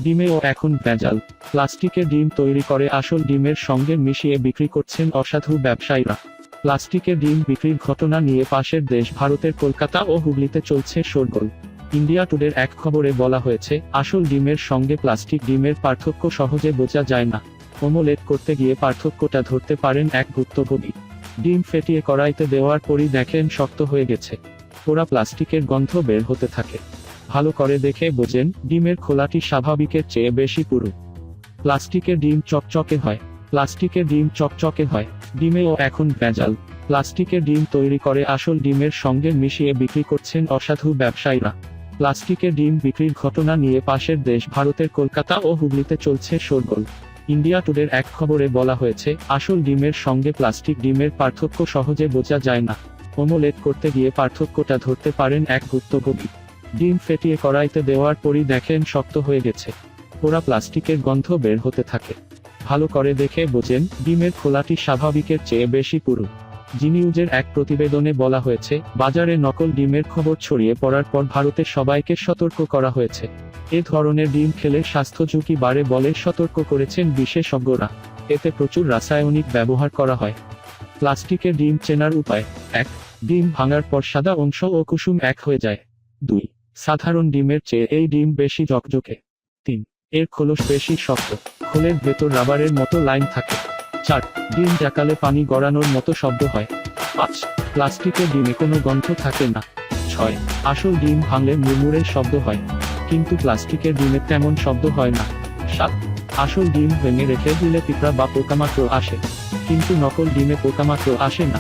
ডিমেও এখন ভেজাল। প্লাস্টিকের ডিম তৈরি করে আসল ডিমের সঙ্গে মিশিয়ে বিক্রি করছেন অসাধু ব্যবসায়ীরা। প্লাস্টিকের ডিম বিক্রির ঘটনা নিয়ে পাশের দেশ ভারতের কলকাতা ও হুগলিতে চলছে শোরগোল। ইন্ডিয়া টুডের এক খবরে বলা হয়েছে, আসল ডিমের সঙ্গে প্লাস্টিক ডিমের পার্থক্য সহজে বোঝা যায় না। ওমলেট করতে গিয়ে পার্থক্যটা ধরতে পারেন এক ভুক্তভোগী। ডিম ফেটিয়ে কড়াইতে দেওয়ার পরই দেখেন শক্ত হয়ে গেছে। পোড়া প্লাস্টিকের গন্ধ বের হতে থাকে। ভালো করে দেখে বোঝেন, ডিমের খোলাটি স্বাভাবিকের চেয়ে বেশি পুরু। প্লাস্টিকের ডিম চকচকে হয়। প্লাস্টিকের ডিম চকচকে হয়। ডিমেও এখন ভেজাল। প্লাস্টিকের ডিম তৈরি করে আসল ডিমের সঙ্গে মিশিয়ে বিক্রি করছেন অসাধু ব্যবসায়ীরা। প্লাস্টিকের ডিম বিক্রির ঘটনা নিয়ে পাশের দেশ ভারতের কলকাতা ও হুগলিতে চলছে শোরগোল। ইন্ডিয়া টুডের এক খবরে বলা হয়েছে, আসল ডিমের সঙ্গে প্লাস্টিক ডিমের পার্থক্য সহজে বোঝা যায় না। ওমলেট করতে গিয়ে পার্থক্যটা ধরতে পারেন এক ভুক্তভোগী। ডিম ফেটিয়ে কড়াইতে দেওয়ার পরই দেখেন শক্ত হয়ে গেছে। পোড়া প্লাস্টিকের গন্ধ বের হতে থাকে। ভালো করে দেখে বোঝেন, ডিমের খোলাটি স্বাভাবিকের চেয়ে বেশি পুরু। জি নিউজের এক প্রতিবেদনে বলা হয়েছে, বাজারে নকল ডিমের খবর ছড়িয়ে পড়ার পর ভারতের সবাইকে সতর্ক করা হয়েছে। এ ধরনের ডিম খেলে স্বাস্থ্য ঝুঁকি বাড়ে বলে সতর্ক করেছেন বিশেষজ্ঞরা। এতে প্রচুর রাসায়নিক ব্যবহার করা হয়। প্লাস্টিকের ডিম চেনার উপায়: 1. ডিম ভাঙার পর সাদা অংশ ও কুসুম এক হয়ে যায়। 2. সাধারণ ডিমের চেয়ে এই ডিম বেশি ঝকঝকে। 3. এর খোলস বেশি শক্ত। খোলের ভেতর রাবারের মতো লাইন থাকে। 4. ডিম জাকালে পানি গড়ানোর মতো শব্দ হয়। 5. প্লাস্টিকের ডিমে কোনো গন্ধ থাকে না। 6. আসল ডিম ভাঙলে মুড়মুড়ের শব্দ হয়, কিন্তু প্লাস্টিকের ডিমে তেমন শব্দ হয় না। 7. আসল ডিম ভেঙে রেখে দিলে পিঁপড়া বা পোকামাকড় আসে, কিন্তু নকল ডিমে পোকামাকড় আসে না।